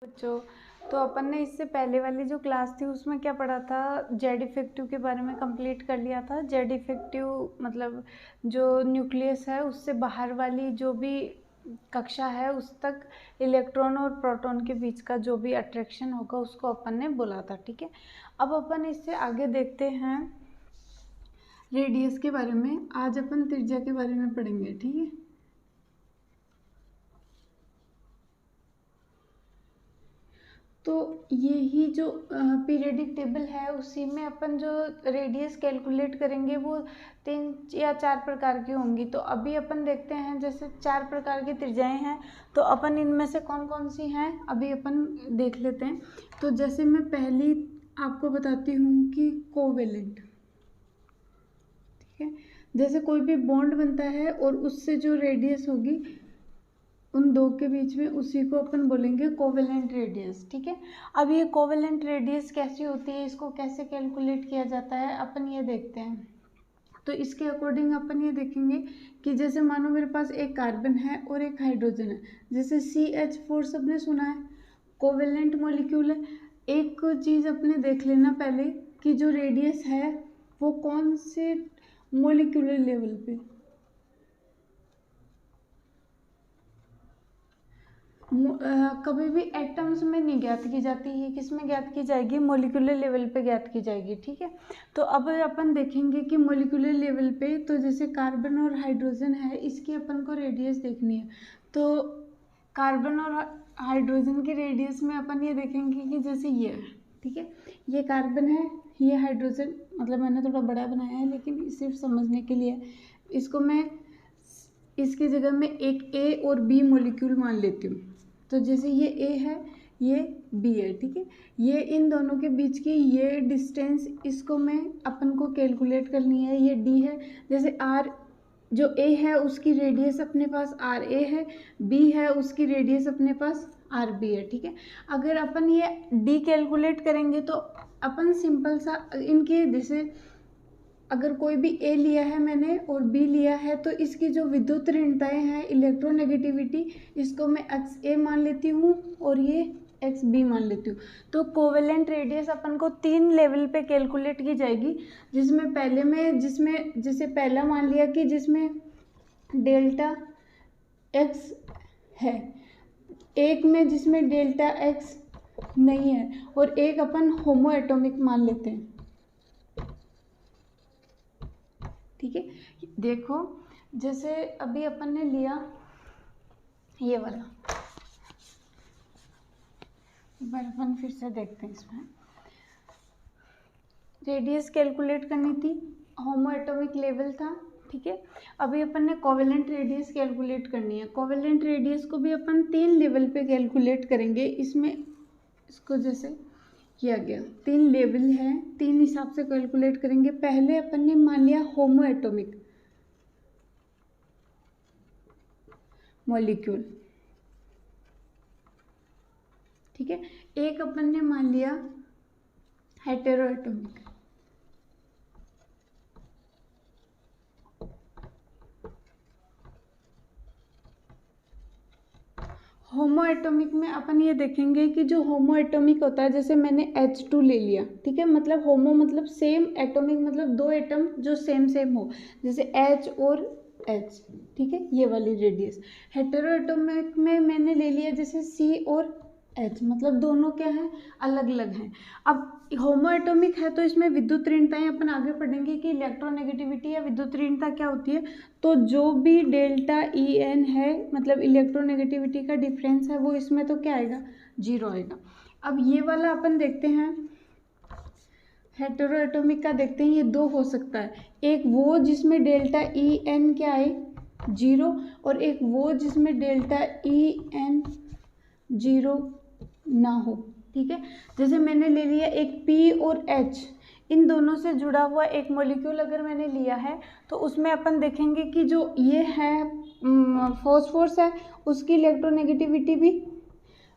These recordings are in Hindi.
बच्चों, तो अपन ने इससे पहले वाली जो क्लास थी उसमें क्या पढ़ा था, जेड इफेक्टिव के बारे में कंप्लीट कर लिया था। जेड इफेक्टिव मतलब जो न्यूक्लियस है उससे बाहर वाली जो भी कक्षा है उस तक इलेक्ट्रॉन और प्रोटॉन के बीच का जो भी अट्रैक्शन होगा उसको अपन ने बोला था। ठीक है, अब अपन इससे आगे देखते हैं रेडियस के बारे में। आज अपन त्रिज्या के बारे में पढ़ेंगे। ठीक है, तो यही जो पीरियडिक टेबल है उसी में अपन जो रेडियस कैलकुलेट करेंगे वो 3 या 4 प्रकार की होंगी। तो अभी अपन देखते हैं, जैसे 4 प्रकार की त्रिज्याएं हैं तो अपन इनमें से कौन कौन सी हैं अभी अपन देख लेते हैं। तो जैसे मैं पहली आपको बताती हूँ कि कोवेलेंट। ठीक है, जैसे कोई भी बॉन्ड बनता है और उससे जो रेडियस होगी उन दो के बीच में, उसी को अपन बोलेंगे कोवेलेंट रेडियस। ठीक है, अब ये कोवेलेंट रेडियस कैसी होती है, इसको कैसे कैलकुलेट किया जाता है अपन ये देखते हैं। तो इसके अकॉर्डिंग अपन ये देखेंगे कि जैसे मानो मेरे पास एक कार्बन है और एक हाइड्रोजन है, जैसे CH4 सबने सुना है, कोवेलेंट मॉलिक्यूल है। एक चीज़ अपने देख लेना पहले कि जो रेडियस है वो कौन से मॉलिक्यूलर लेवल पे, कभी भी एटम्स में नहीं ज्ञात की जाती है, किस में ज्ञात की जाएगी, मॉलिक्यूलर लेवल पे ज्ञात की जाएगी। ठीक है, तो अब अपन देखेंगे कि मॉलिक्यूलर लेवल पे, तो जैसे कार्बन और हाइड्रोजन है इसकी अपन को रेडियस देखनी है। तो कार्बन और हाइड्रोजन की रेडियस में अपन ये देखेंगे कि जैसे ये है, ठीक है, ये कार्बन है, ये हाइड्रोजन, मतलब मैंने थोड़ा बड़ा बनाया है लेकिन सिर्फ समझने के लिए। इसको मैं इसकी जगह में एक A और B मॉलिक्यूल मान लेती हूँ। तो जैसे ये A है, ये B है। ठीक है, ये इन दोनों के बीच की ये डिस्टेंस, इसको मैं अपन को कैलकुलेट करनी है। ये D है, जैसे R जो A है उसकी रेडियस अपने पास RA है, B है उसकी रेडियस अपने पास RB है। ठीक है, अगर अपन ये D कैलकुलेट करेंगे तो अपन सिंपल सा इनके, जैसे अगर कोई भी A लिया है मैंने और B लिया है तो इसकी जो विद्युत ऋणताएं हैं, इलेक्ट्रोनेगेटिविटी, इसको मैं XA मान लेती हूँ और ये XB मान लेती हूँ। तो कोवेलेंट रेडियस अपन को 3 लेवल पे कैलकुलेट की जाएगी, जिसमें पहले में जैसे पहला मान लिया कि जिसमें डेल्टा X है, एक में जिसमें डेल्टा X नहीं है, और एक अपन होमो एटॉमिक मान लेते हैं। ठीक है, देखो जैसे अभी अपन ने लिया ये वाला, एक बार अपन फिर से देखते हैं। इसमें रेडियस कैलकुलेट करनी थी, होमो एटॉमिक लेवल था। ठीक है, अभी अपन ने कोवेलेंट रेडियस कैलकुलेट करनी है। कोवेलेंट रेडियस को भी अपन 3 लेवल पे कैलकुलेट करेंगे। इसमें इसको जैसे किया गया 3 लेवल है, 3 हिसाब से कैलकुलेट करेंगे। पहले अपन ने मान लिया होमो एटॉमिक मॉलिक्यूल। ठीक है, एक अपन ने मान लिया हेटेरो एटॉमिक। होमो एटॉमिक में अपन ये देखेंगे कि जो होमो एटॉमिक होता है, जैसे मैंने H2 ले लिया। ठीक है, मतलब होमो मतलब सेम, एटॉमिक मतलब 2 एटम जो सेम हो, जैसे H और H। ठीक है, ये वाली रेडियस। हेटेरो एटॉमिक में मैंने ले लिया जैसे C और H, मतलब दोनों क्या हैं, अलग अलग हैं। अब होमो एटॉमिक है तो इसमें विद्युत ऋणताएं अपन आगे पढ़ेंगे कि इलेक्ट्रोनेगेटिविटी या विद्युत ऋणता क्या होती है। तो जो भी डेल्टा EN है, मतलब इलेक्ट्रोनेगेटिविटी का डिफरेंस है, वो इसमें तो क्या आएगा, 0 आएगा। अब ये वाला अपन देखते हैं, हेटेरो एटॉमिक का देखते हैं। ये 2 हो सकता है, एक वो जिसमें डेल्टा EN क्या आए, 0, और एक वो जिसमें डेल्टा EN 0 ना हो। ठीक है, जैसे मैंने ले लिया एक P और H, इन दोनों से जुड़ा हुआ एक मॉलिक्यूल अगर मैंने लिया है तो उसमें अपन देखेंगे कि जो ये है फॉस्फोरस है, उसकी इलेक्ट्रोनेगेटिविटी भी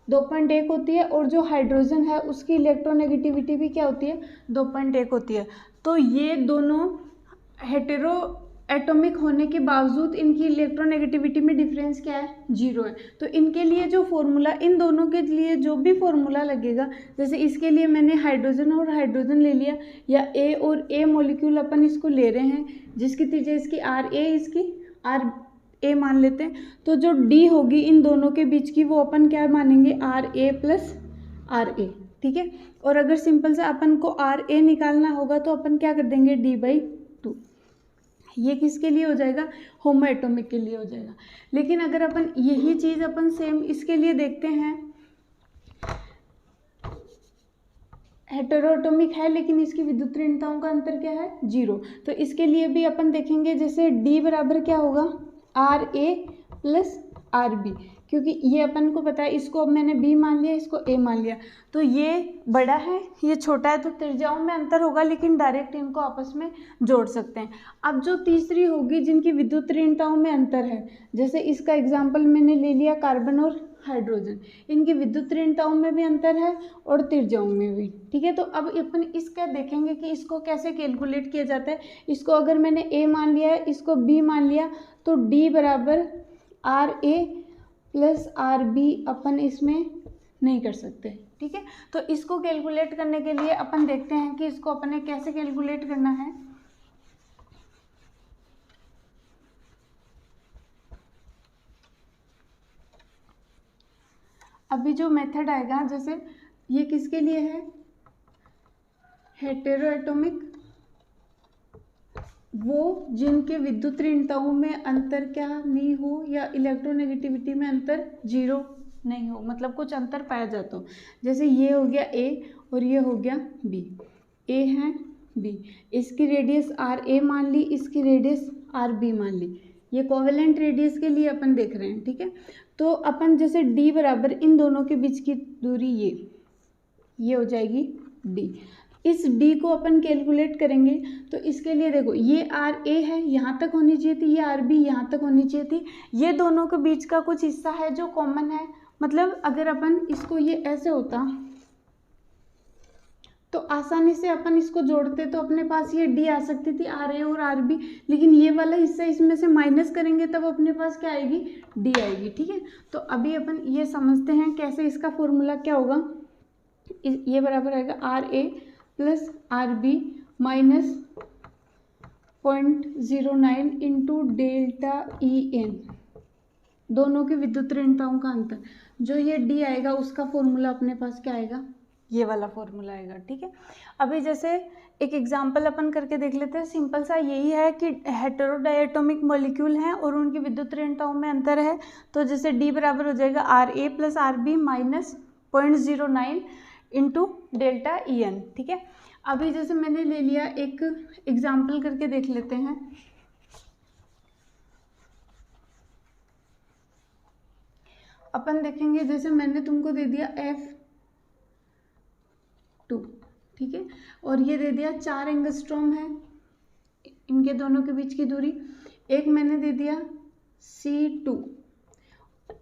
2.1 होती है, और जो हाइड्रोजन है उसकी इलेक्ट्रोनेगेटिविटी भी क्या होती है, 2.1 होती है। तो ये दोनों हेटेरो एटॉमिक होने के बावजूद इनकी इलेक्ट्रोनेगेटिविटी में डिफरेंस क्या है, 0 है। तो इनके लिए जो फॉर्मूला, इन दोनों के लिए जो भी फॉर्मूला लगेगा, जैसे इसके लिए मैंने हाइड्रोजन और हाइड्रोजन ले लिया, या ए और ए मॉलिक्यूल अपन इसको ले रहे हैं, जिसकी त्रिज्या इसकी आर ए, इसकी आर ए मान लेते हैं। तो जो डी होगी इन दोनों के बीच की, वो अपन क्या मानेंगे, are A plus R A, ठीक है। और अगर सिंपल से अपन को आर ए निकालना होगा तो अपन क्या कर देंगे, d/2। ये किसके लिए हो जाएगा, होमो एटॉमिक के लिए हो जाएगा। लेकिन अगर अपन यही चीज़ अपन सेम इसके लिए देखते हैं, हेटेरोएटॉमिक है लेकिन इसकी विद्युत ऋणताओं का अंतर क्या है, 0। तो इसके लिए भी अपन देखेंगे, जैसे d बराबर क्या होगा, R A plus R B, क्योंकि ये अपन को पता है, इसको अब मैंने b मान लिया, इसको a मान लिया, तो ये बड़ा है ये छोटा है, तो त्रिज्याओं में अंतर होगा लेकिन डायरेक्ट इनको आपस में जोड़ सकते हैं। अब जो तीसरी होगी जिनकी विद्युत ऋणताओं में अंतर है, जैसे इसका एग्जाम्पल मैंने ले लिया कार्बन और हाइड्रोजन, इनकी विद्युत ऋणताओं में भी अंतर है और त्रिज्याओं में भी, ठीक है। तो अब अपन इसका देखेंगे कि इसको कैसे कैलकुलेट किया जाता है। इसको अगर मैंने a मान लिया है, इसको b मान लिया, तो d बराबर R A plus R B अपन इसमें नहीं कर सकते, ठीक है। तो इसको कैलकुलेट करने के लिए अपन देखते हैं कि इसको अपन ने कैसे कैलकुलेट करना है। अभी जो मेथड आएगा, जैसे ये किसके लिए है, हेटेरोएटॉमिक, वो जिनके विद्युत ऋणताओं में अंतर क्या नहीं हो, या इलेक्ट्रोनेगेटिविटी में अंतर 0 नहीं हो, मतलब कुछ अंतर पाया जाता हो। जैसे ये हो गया A और ये हो गया B, A है B, इसकी रेडियस आर ए मान ली, इसकी रेडियस आर बी मान ली, ये कोवेलेंट रेडियस के लिए अपन देख रहे हैं, ठीक है। तो अपन जैसे D बराबर इन दोनों के बीच की दूरी ये हो जाएगी D। इस D को अपन कैलकुलेट करेंगे, तो इसके लिए देखो, ये आर ए है, यहाँ तक होनी चाहिए थी, ये आर बी यहाँ तक होनी चाहिए थी, ये दोनों के बीच का कुछ हिस्सा है जो कॉमन है। मतलब अगर अपन इसको ये ऐसे होता तो आसानी से अपन इसको जोड़ते, तो अपने पास ये D आ सकती थी, आर ए और आर बी, लेकिन ये वाला हिस्सा इसमें से माइनस करेंगे तब अपने पास क्या आएगी, D आएगी, ठीक है। तो अभी अपन ये समझते हैं कैसे, इसका फॉर्मूला क्या होगा, ये बराबर आएगा R A plus R B minus 0.09 into delta E N, दोनों की विद्युत ऋणताओं का अंतर। जो ये D आएगा उसका फॉर्मूला अपने पास क्या आएगा, ये वाला फॉर्मूला आएगा, ठीक है। अभी जैसे एक एग्जांपल अपन करके देख लेते हैं, सिंपल सा यही है कि हेटेरोडायटोमिक मॉलिक्यूल हैं और उनकी विद्युत ऋणताओं में अंतर है। तो जैसे D बराबर हो जाएगा R A plus R B minus 0.09 into delta E N, ठीक है। अभी जैसे मैंने ले लिया, एक एग्जाम्पल करके देख लेते हैं। अपन देखेंगे, जैसे मैंने तुमको दे दिया F2, ठीक है, और ये दे दिया 4 एंगस्ट्रॉम है इनके दोनों के बीच की दूरी। एक मैंने दे दिया C2,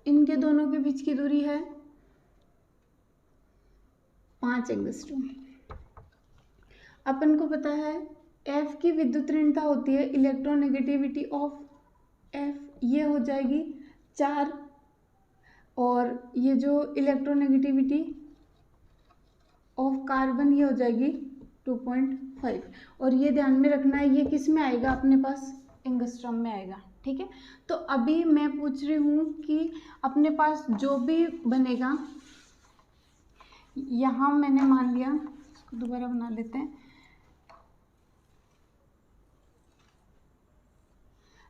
इनके दोनों के बीच की दूरी है 5 एंगस्ट्रॉम। अपन को पता है F की विद्युत ऋणता होती है इलेक्ट्रोनेगेटिविटी ऑफ F, ये हो जाएगी 4, और ये जो इलेक्ट्रोनेगेटिविटी ऑफ कार्बन ये हो जाएगी 2.5। और ये ध्यान में रखना है, ये किस में आएगा अपने पास, एंगस्ट्रॉम में आएगा, ठीक है। तो अभी मैं पूछ रही हूँ कि अपने पास जो भी बनेगा, यहाँ मैंने मान लिया, इसको दोबारा बना लेते हैं,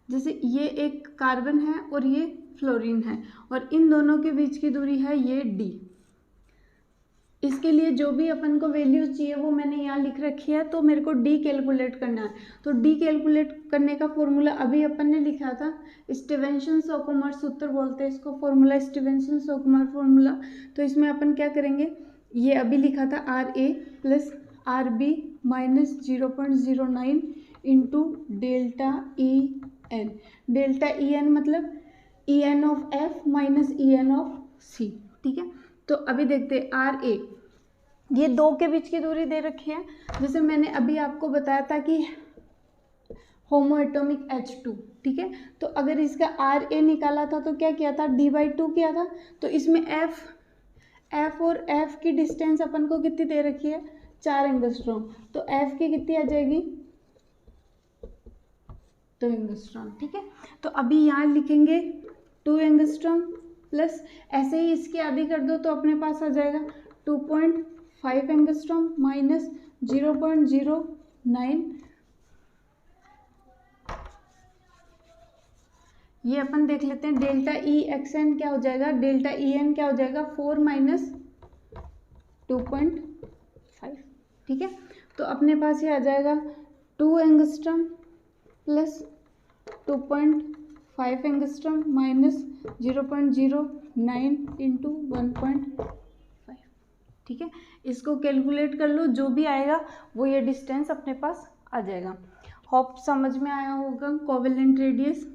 जैसे ये एक कार्बन है और ये फ्लोरीन है, और इन दोनों के बीच की दूरी है ये D। इसके लिए जो भी अपन को वैल्यूज चाहिए वो मैंने यहाँ लिख रखी है, तो मेरे को D कैलकुलेट करना है। तो D कैलकुलेट करने का फॉर्मूला अभी अपन ने लिखा था, स्टीवेंसन-शोकमर सूत्र बोलते हैं इसको, फॉर्मूला स्टीवेंसन-शोकमर फॉर्मूला। तो इसमें अपन क्या करेंगे, ये अभी लिखा था R A plus R B minus 0.09 into delta E N. Delta E N मतलब E N of F minus E N of C, ठीक है। तो अभी देखते हैं आर ए, ये 2 के बीच की दूरी दे रखी है। जैसे मैंने अभी आपको बताया था कि होमो एटॉमिक H2, ठीक है। तो अगर इसका RA निकाला था तो क्या किया था, D/2 किया था। तो इसमें F और F की डिस्टेंस अपन को कितनी दे रखी है, 4 एंगस्ट्रॉम। तो F की कितनी आ जाएगी, 2 एंगस्ट्रॉम, ठीक है। तो अभी यहाँ लिखेंगे 2 एंगस्ट्रॉम प्लस ऐसे ही इसकी आधी कर दो तो अपने पास आ जाएगा 2.5 एंगस्ट्रॉम माइनस 0.09। ये अपन देख लेते हैं, डेल्टा EXN क्या हो जाएगा, डेल्टा EN क्या हो जाएगा, 4 माइनस 2.5, ठीक है। तो अपने पास ये आ जाएगा 2 angstrom plus 2.5 angstrom minus 0.09 into 1.5, ठीक है। इसको कैलकुलेट कर लो, जो भी आएगा वो ये डिस्टेंस अपने पास आ जाएगा। होप समझ में आया होगा कोवेलेंट रेडियस।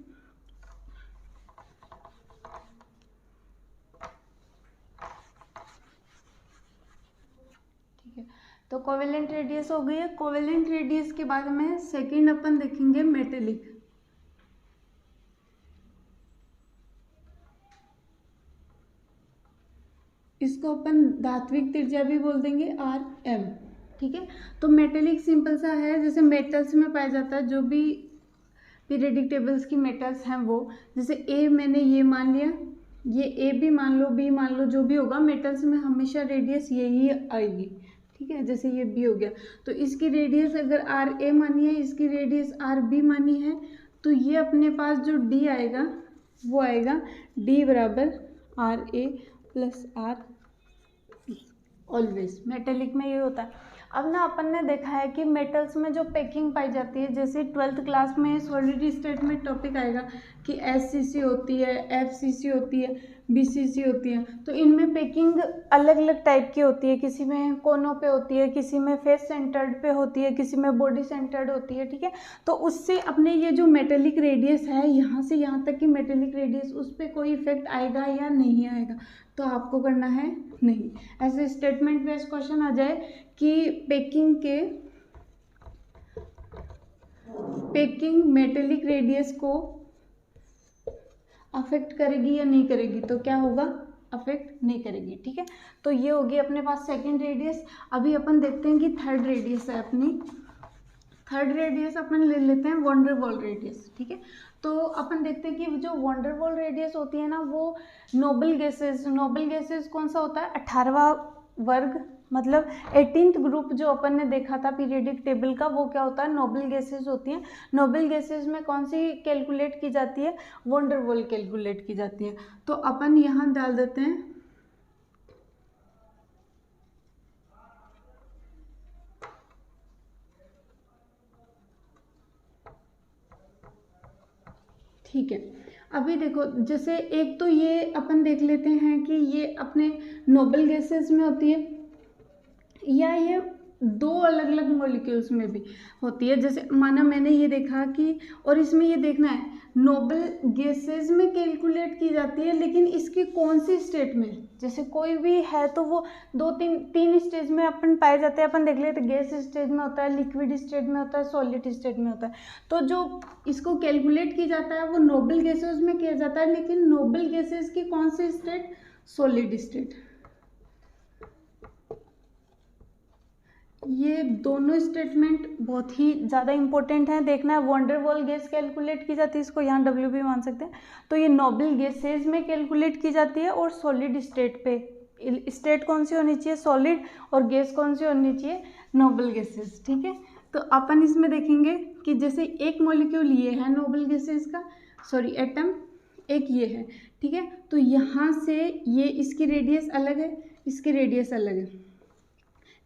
तो कोवेलेंट रेडियस हो गई है। कोवेलेंट रेडियस के बाद में सेकंड अपन देखेंगे मेटेलिक। इसको अपन धात्विक त्रिज्या भी बोल देंगे RM, ठीक है। तो मेटेलिक सिंपल सा है, जैसे मेटल्स में पाया जाता है, जो भी पीरियडिक टेबल्स की मेटल्स हैं वो, जैसे A मैंने ये मान लिया, ये A भी मान लो, B मान लो, जो भी होगा मेटल्स में हमेशा रेडियस यही आएगी, ठीक है। जैसे ये B हो गया तो इसकी रेडियस अगर RA मानी है, इसकी रेडियस RB मानी है, तो ये अपने पास जो D आएगा वो आएगा D बराबर RA plus RB। Always metallic में ये होता है। अब ना अपन ने देखा है कि मेटल्स में जो पैकिंग पाई जाती है, जैसे 12th क्लास में सॉलिड स्टेट में टॉपिक आएगा कि SCC होती है, FCC होती है, BCC होती है। तो इनमें पैकिंग अलग अलग टाइप की होती है, किसी में कोनों पे होती है, किसी में फेस सेंटर्ड पे होती है, किसी में बॉडी सेंटर्ड होती है, ठीक है। तो उससे अपने ये जो मेटेलिक रेडियस है, यहाँ से यहाँ तक की मेटेलिक रेडियस, उस पर कोई इफेक्ट आएगा या नहीं आएगा, तो आपको करना है नहीं। ऐसे स्टेटमेंट बेस्ड क्वेश्चन आ जाए कि पैकिंग मेटेलिक रेडियस को अफेक्ट करेगी या नहीं करेगी, तो क्या होगा, अफेक्ट नहीं करेगी, ठीक है। तो ये होगी अपने पास सेकंड रेडियस। अभी अपन देखते हैं कि थर्ड रेडियस है अपनी। थर्ड रेडियस अपन ले लेते हैं वंडर वॉल रेडियस, ठीक है। तो अपन देखते हैं कि जो वंडर वॉल रेडियस होती है ना, वो नोबल गैसेस कौन सा होता है, 18वां वर्ग, मतलब 18th ग्रुप जो अपन ने देखा था पीरियडिक टेबल का, वो क्या होता है, नोबल गैसेस होती हैं। नोबल गैसेस में कौन सी कैलकुलेट की जाती है, वंडर वॉल कैलकुलेट की जाती है। तो अपन यहाँ डाल देते हैं ठीक है। अभी देखो, जैसे एक तो ये अपन देख लेते हैं कि ये अपने नोबल गैसेस में होती है या ये दो अलग अलग मॉलिक्यूल्स में भी होती है। जैसे माना मैंने ये देखा कि, और इसमें ये देखना है नोबल गैसेस में कैलकुलेट की जाती है, लेकिन इसकी कौन सी स्टेट में, जैसे कोई भी है तो वो तीन स्टेज में अपन पाए जाते हैं। अपन देख लेते हैं, गैस स्टेज में होता है, लिक्विड स्टेट में होता है, सॉलिड स्टेट में होता है। तो जो इसको कैलकुलेट की जाता है वो नोबल गैसेस में किया जाता है, लेकिन नोबल गैसेस की कौन सी स्टेट, सॉलिड स्टेट। ये दोनों स्टेटमेंट बहुत ही ज़्यादा इंपॉर्टेंट है, देखना है। वंडर वॉल गैस कैलकुलेट की जाती है, इसको यहाँ W भी मान सकते हैं। तो ये नोबल गैसेज में कैलकुलेट की जाती है, और सॉलिड स्टेट पे, स्टेट कौन सी होनी चाहिए, सॉलिड, और गैस कौन सी होनी चाहिए, नोबल गैसेज, ठीक है। तो अपन इसमें देखेंगे कि जैसे एक मॉलिक्यूल ये है नोबल गैसेज का, सॉरी एटम, एक ये है, ठीक है। तो यहाँ से ये, इसकी रेडियस अलग है, इसकी रेडियस अलग है,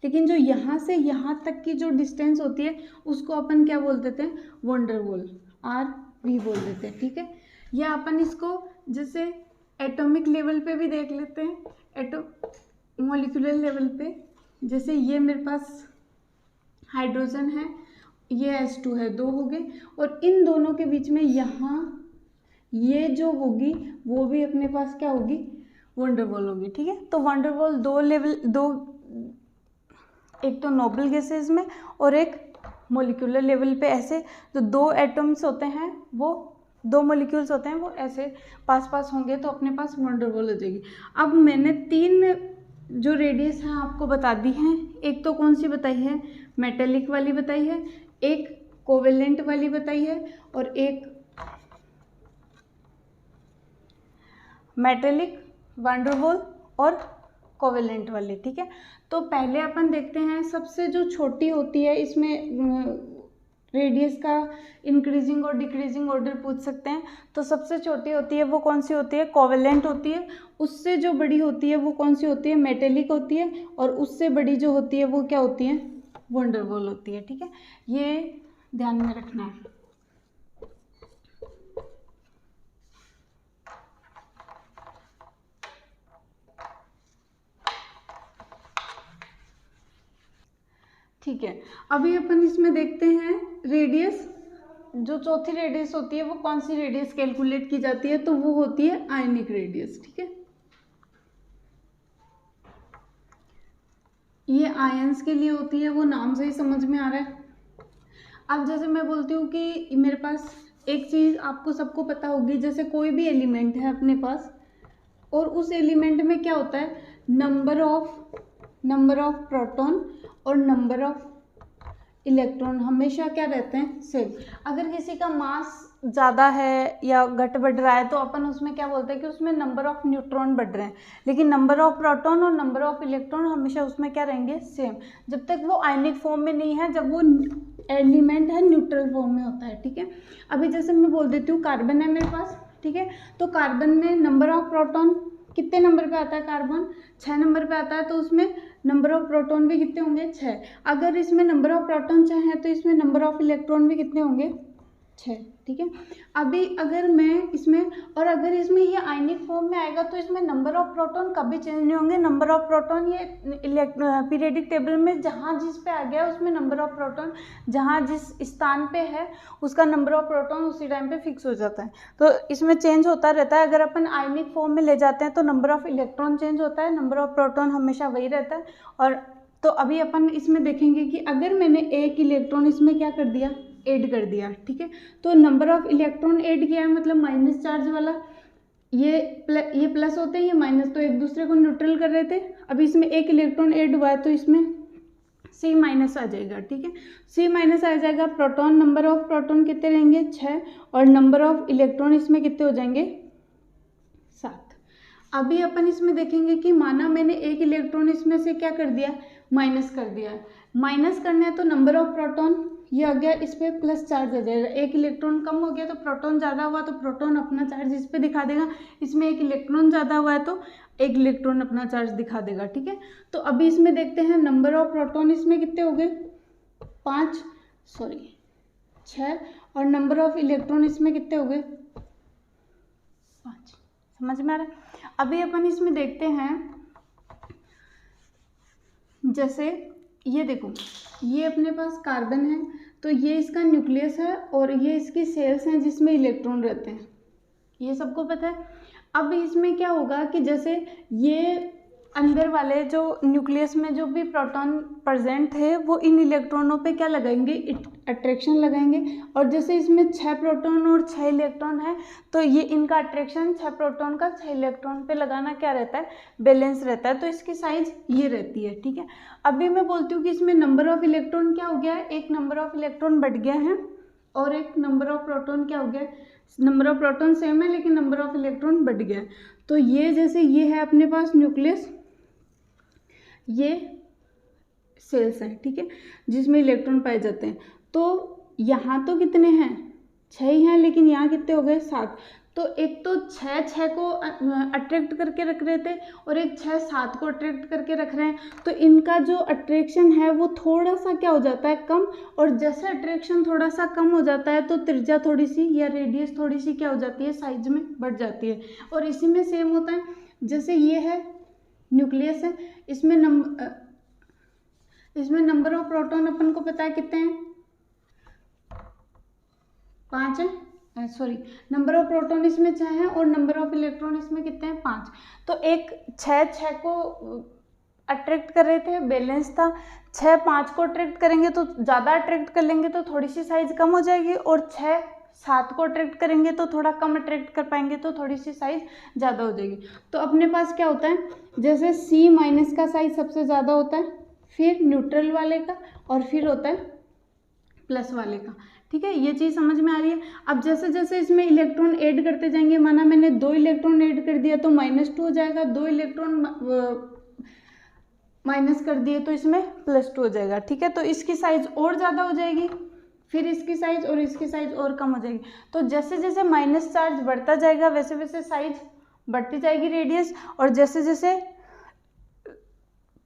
लेकिन जो यहाँ से यहाँ तक की जो डिस्टेंस होती है उसको अपन क्या बोल देते हैं, वंडर वॉल, RV बोल देते हैं, ठीक है। या अपन इसको जैसे एटॉमिक लेवल पे भी देख लेते हैं, मॉलिक्यूलर लेवल पे। जैसे ये मेरे पास हाइड्रोजन है, ये H2 है, 2 हो गए, और इन दोनों के बीच में यहाँ ये जो होगी वो भी अपने पास क्या होगी, वंडर वॉल होगी, ठीक है। तो वंडर वॉल दो, एक तो नोबल गैसेज में और एक मोलिकुलर लेवल पे ऐसे जो 2 एटम्स होते हैं, वो 2 मॉलिक्यूल्स होते हैं, वो ऐसे पास पास होंगे तो अपने पास वंडरवॉल हो जाएगी। अब मैंने 3 जो रेडियस हैं आपको बता दी हैं। एक तो कौन सी बताई है, मेटेलिक वाली बताई है, एक कोवेलेंट वाली बताई है, और एक मेटेलिक, वंडरवॉल और कोवेलेंट वाली। ठीक है, तो पहले अपन देखते हैं सबसे जो छोटी होती है, इसमें रेडियस का इंक्रीजिंग और डिक्रीजिंग ऑर्डर पूछ सकते हैं। तो सबसे छोटी होती है वो कौन सी होती है, कोवेलेंट होती है। उससे जो बड़ी होती है वो कौन सी होती है, मेटेलिक होती है। और उससे बड़ी जो होती है वो क्या होती है, वंडरवॉल होती है। ठीक है, ये ध्यान में रखना है। ठीक है, अभी अपन इसमें देखते हैं रेडियस। जो चौथी रेडियस होती है वो कौन सी रेडियस कैलकुलेट की जाती है, तो वो होती है आयनिक रेडियस। ठीक है, ये आयंस के लिए होती है, वो नाम से ही समझ में आ रहा है। अब जैसे मैं बोलती हूँ कि मेरे पास एक चीज़ आपको सबको पता होगी, जैसे कोई भी एलिमेंट है अपने पास, और उस एलिमेंट में क्या होता है, नंबर ऑफ प्रोटॉन और नंबर ऑफ इलेक्ट्रॉन हमेशा क्या रहते हैं, सेम। अगर किसी का मास ज़्यादा है या घट बढ़ रहा है तो अपन उसमें क्या बोलते हैं कि उसमें नंबर ऑफ न्यूट्रॉन बढ़ रहे हैं, लेकिन नंबर ऑफ प्रोटॉन और नंबर ऑफ इलेक्ट्रॉन हमेशा उसमें क्या रहेंगे, सेम, जब तक वो आयनिक फॉर्म में नहीं है, जब वो एलिमेंट है न्यूट्रल फॉर्म में होता है। ठीक है, अभी जैसे मैं बोल देती हूँ कार्बन है मेरे पास। ठीक है, तो कार्बन में नंबर ऑफ प्रोटॉन कितने नंबर पे आता है, कार्बन 6 नंबर पे आता है, तो उसमें नंबर ऑफ प्रोटॉन भी कितने होंगे, 6। अगर इसमें नंबर ऑफ प्रोटॉन 6 है तो इसमें नंबर ऑफ इलेक्ट्रॉन भी कितने होंगे, 6। ठीक है, अभी अगर मैं इसमें, और अगर इसमें ये आयनिक फॉर्म में आएगा तो इसमें नंबर ऑफ प्रोटॉन कभी चेंज नहीं होंगे। नंबर ऑफ प्रोटॉन ये पीरियडिक टेबल में जहाँ जिस पे आ गया उसमें नंबर ऑफ प्रोटॉन जहाँ जिस स्थान पे है उसका नंबर ऑफ प्रोटॉन उसी टाइम पे फिक्स हो जाता है, तो इसमें चेंज होता रहता है। अगर अपन आयनिक फॉर्म में ले जाते हैं तो नंबर ऑफ इलेक्ट्रॉन चेंज होता है, नंबर ऑफ प्रोटॉन हमेशा वही रहता है। और तो अभी अपन इसमें देखेंगे कि अगर मैंने एक इलेक्ट्रॉन इसमें क्या कर दिया, ऐड कर दिया। ठीक है, तो नंबर ऑफ इलेक्ट्रॉन ऐड किया है, मतलब माइनस चार्ज वाला, ये प्लस होते हैं, ये माइनस, तो एक दूसरे को न्यूट्रल कर रहे थे। अभी इसमें एक इलेक्ट्रॉन ऐड हुआ है तो इसमें C माइनस आ जाएगा। ठीक है, C माइनस आ जाएगा। प्रोटॉन, नंबर ऑफ प्रोटॉन कितने रहेंगे, 6, और नंबर ऑफ इलेक्ट्रॉन इसमें कितने हो जाएंगे, 7। अभी अपन इसमें देखेंगे कि माना मैंने एक इलेक्ट्रॉन इसमें से क्या कर दिया, माइनस कर दिया। माइनस करना है तो नंबर ऑफ प्रोटॉन ये आ गया, इस पर प्लस चार्ज आ जाएगा। एक इलेक्ट्रॉन कम हो गया तो प्रोटॉन ज़्यादा हुआ तो प्रोटॉन अपना चार्ज इस पर दिखा देगा। इसमें एक इलेक्ट्रॉन ज़्यादा हुआ है तो एक इलेक्ट्रॉन अपना चार्ज दिखा देगा। ठीक है, तो अभी इसमें देखते हैं नंबर ऑफ प्रोटॉन इसमें कितने हो गए, 6, और नंबर ऑफ इलेक्ट्रॉन इसमें कितने हो गए, 5। समझ में आ रहा है। अभी अपन इसमें देखते हैं, जैसे ये देखो, ये अपने पास कार्बन है तो ये इसका न्यूक्लियस है और ये इसकी सेल्स हैं जिसमें इलेक्ट्रॉन रहते हैं, ये सबको पता है। अब इसमें क्या होगा कि जैसे ये अंदर वाले जो न्यूक्लियस में जो भी प्रोटॉन प्रेजेंट है वो इन इलेक्ट्रॉनों पे क्या लगाएंगे, अट्रैक्शन लगाएंगे। और जैसे इसमें 6 प्रोटॉन और 6 इलेक्ट्रॉन है तो ये इनका अट्रैक्शन 6 प्रोटॉन का 6 इलेक्ट्रॉन पे लगाना क्या रहता है, बैलेंस रहता है, तो इसकी साइज ये रहती है। ठीक है, अभी मैं बोलती हूँ कि इसमें नंबर ऑफ इलेक्ट्रॉन क्या हो गया है, एक नंबर ऑफ इलेक्ट्रॉन बढ़ गया है और एक नंबर ऑफ प्रोटॉन क्या हो गया, नंबर ऑफ प्रोटॉन सेम है लेकिन नंबर ऑफ इलेक्ट्रॉन बढ़ गया है। तो ये जैसे ये है अपने पास न्यूक्लियस, ये सेल्स हैं। ठीक है, जिसमें इलेक्ट्रॉन पाए जाते हैं। तो यहाँ तो कितने हैं, 6 ही हैं, लेकिन यहाँ कितने हो गए, 7। तो एक तो 6 को अट्रैक्ट करके रख रहे थे और एक 6 7 को अट्रैक्ट करके रख रहे हैं, तो इनका जो अट्रैक्शन है वो थोड़ा सा क्या हो जाता है, कम। और जैसे अट्रैक्शन थोड़ा सा कम हो जाता है तो त्रिज्या थोड़ी सी या रेडियस थोड़ी सी क्या हो जाती है, साइज में बढ़ जाती है। और इसी में सेम होता है, जैसे ये है न्यूक्लियस है, इसमें नंबर ऑफ प्रोटॉन अपन को पता है कितने हैं, 5 है। सॉरी, नंबर ऑफ प्रोटॉन इसमें 6 है और नंबर ऑफ इलेक्ट्रॉन इसमें कितने हैं, 5। तो एक 6 को अट्रैक्ट कर रहे थे, बैलेंस था। 6 5 को अट्रैक्ट करेंगे तो ज़्यादा अट्रैक्ट कर लेंगे तो थोड़ी सी साइज कम हो जाएगी, और 6 7 को अट्रैक्ट करेंगे तो थोड़ा कम अट्रैक्ट कर पाएंगे तो थोड़ी सी साइज ज़्यादा हो जाएगी। तो अपने पास क्या होता है, जैसे C माइनस का साइज सबसे ज़्यादा होता है, फिर न्यूट्रल वाले का, और फिर होता है प्लस वाले का। ठीक है, ये चीज़ समझ में आ रही है। अब जैसे जैसे इसमें इलेक्ट्रॉन ऐड करते जाएंगे, माना मैंने 2 इलेक्ट्रॉन ऐड कर दिया तो -2 हो जाएगा, 2 इलेक्ट्रॉन माइनस कर दिए तो इसमें +2 हो जाएगा। ठीक है, तो इसकी साइज और ज़्यादा हो जाएगी, फिर इसकी साइज और इसकी साइज और कम हो जाएगी। तो जैसे जैसे माइनस चार्ज बढ़ता जाएगा वैसे वैसे साइज बढ़ती जाएगी रेडियस, और जैसे जैसे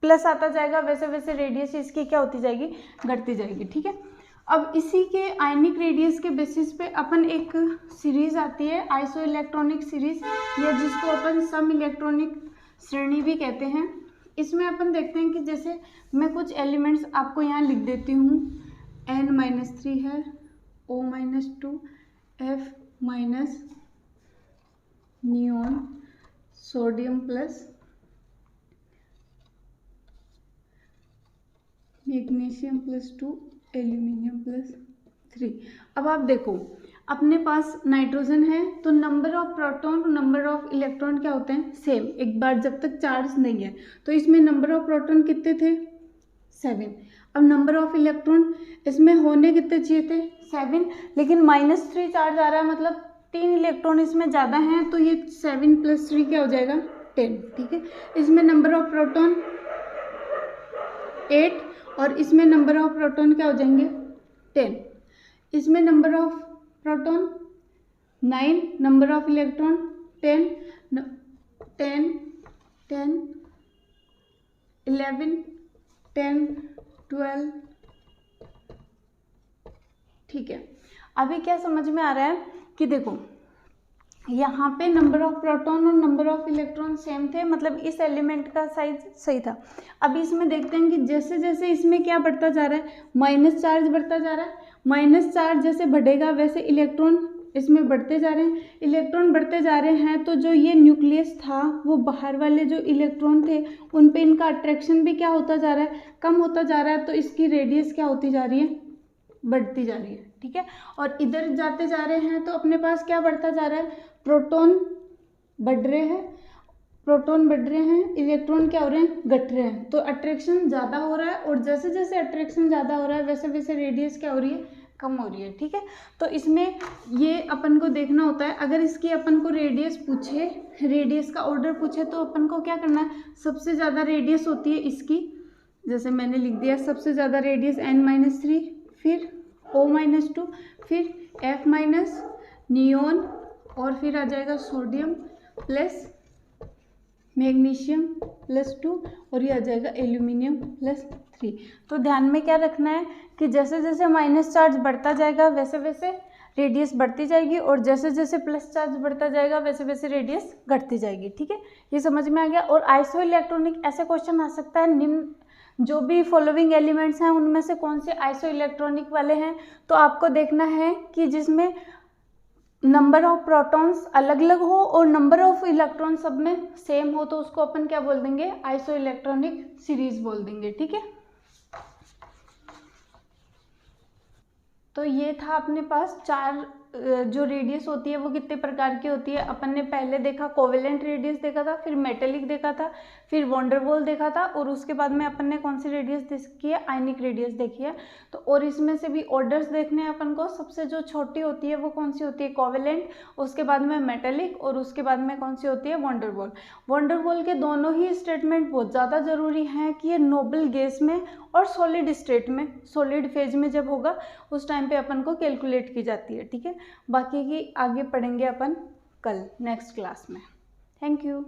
प्लस आता जाएगा वैसे वैसे रेडियस इसकी क्या होती जाएगी, घटती जाएगी। ठीक है, अब इसी के आयनिक रेडियस के बेसिस पे अपन एक सीरीज आती है आइसो इलेक्ट्रॉनिक सीरीज, या जिसको अपन सम इलेक्ट्रॉनिक श्रेणी भी कहते हैं। इसमें अपन देखते हैं कि जैसे मैं कुछ एलिमेंट्स आपको यहाँ लिख देती हूँ, N-3 है, O-2, F- neon, sodium plus magnesium +2, aluminium +3। अब आप देखो अपने पास नाइट्रोजन है तो नंबर ऑफ प्रोटॉन और नंबर ऑफ इलेक्ट्रॉन क्या होते हैं, सेम। एक बार जब तक चार्ज नहीं है तो इसमें नंबर ऑफ प्रोटॉन कितने थे, 7। अब नंबर ऑफ इलेक्ट्रॉन इसमें होने कितने चाहिए थे, 7, लेकिन -3 चार्ज आ रहा है, मतलब 3 इलेक्ट्रॉन इसमें ज़्यादा हैं, तो ये 7 + 3 क्या हो जाएगा, 10। ठीक है, इसमें नंबर ऑफ प्रोटॉन 8 और इसमें नंबर ऑफ प्रोटॉन क्या हो जाएंगे, 10। इसमें number of proton 9, number of electron 10 10 10 11 10 12। ठीक है, अभी क्या समझ में आ रहा है कि देखो यहाँ पे नंबर ऑफ प्रोटॉन और नंबर ऑफ इलेक्ट्रॉन सेम थे, मतलब इस एलिमेंट का साइज सही था। अब इसमें देखते हैं कि जैसे जैसे इसमें क्या बढ़ता जा रहा है, माइनस चार्ज बढ़ता जा रहा है। माइनस चार्ज जैसे बढ़ेगा वैसे इलेक्ट्रॉन इसमें बढ़ते जा रहे हैं। इलेक्ट्रॉन बढ़ते जा रहे हैं तो जो ये न्यूक्लियस था वो बाहर वाले जो इलेक्ट्रॉन थे उन पे इनका अट्रैक्शन भी क्या होता जा रहा है, कम होता जा रहा है। तो इसकी रेडियस क्या होती जा रही है, बढ़ती जा रही है। ठीक है, और इधर जाते जा रहे हैं तो अपने पास क्या बढ़ता जा रहा है, प्रोटॉन बढ़ रहे हैं, प्रोटॉन बढ़ रहे हैं, इलेक्ट्रॉन क्या हो रहे हैं, घट रहे हैं। तो अट्रैक्शन ज़्यादा हो रहा है, और जैसे जैसे अट्रैक्शन ज़्यादा हो रहा है वैसे वैसे रेडियस क्या हो रही है, कम हो रही है। ठीक है, तो इसमें ये अपन को देखना होता है, अगर इसकी अपन को रेडियस पूछे, रेडियस का ऑर्डर पूछे, तो अपन को क्या करना है, सबसे ज़्यादा रेडियस होती है इसकी, जैसे मैंने लिख दिया सबसे ज़्यादा रेडियस N-3, फिर O-2, फिर F- नियोन, और फिर आ जाएगा सोडियम प्लस मैग्नीशियम +2, और ये आ जाएगा एल्यूमिनियम +3। तो ध्यान में क्या रखना है कि जैसे जैसे माइनस चार्ज बढ़ता जाएगा वैसे वैसे रेडियस बढ़ती जाएगी, और जैसे जैसे प्लस चार्ज बढ़ता जाएगा वैसे वैसे रेडियस घटती जाएगी। ठीक है, ये समझ में आ गया। और आइसो इलेक्ट्रॉनिक ऐसे क्वेश्चन आ सकता है, निम्न जो भी फॉलोइंग एलिमेंट्स हैं उनमें से कौन से आइसो इलेक्ट्रॉनिक वाले हैं। तो आपको देखना है कि जिसमें नंबर ऑफ प्रोटॉन्स अलग अलग हो और नंबर ऑफ इलेक्ट्रॉन सब में सेम हो, तो उसको अपन क्या बोल देंगे, आइसो इलेक्ट्रॉनिक सीरीज बोल देंगे। ठीक है, तो ये था अपने पास 4 जो रेडियस होती है वो कितने प्रकार की होती है। अपन ने पहले देखा कोवेलेंट रेडियस देखा था, फिर मेटेलिक देखा था, फिर वॉन्डरवॉल देखा था, और उसके बाद में अपन ने कौन सी रेडियस देखी है, आयनिक रेडियस देखी है। तो और इसमें से भी ऑर्डर्स देखने हैं अपन को। सबसे जो छोटी होती है वो कौन सी होती है, कोवेलेंट, उसके बाद में मेटेलिक, और उसके बाद में कौन सी होती है, वॉन्डरवॉल। वॉन्डरवॉल के दोनों ही स्टेटमेंट बहुत ज़्यादा जरूरी हैं कि ये नोबल गैस में और सॉलिड स्टेट में, सॉलिड फेज में जब होगा उस टाइम पे अपन को कैलकुलेट की जाती है। ठीक है, बाकी की आगे पढ़ेंगे अपन कल नेक्स्ट क्लास में। Thank you.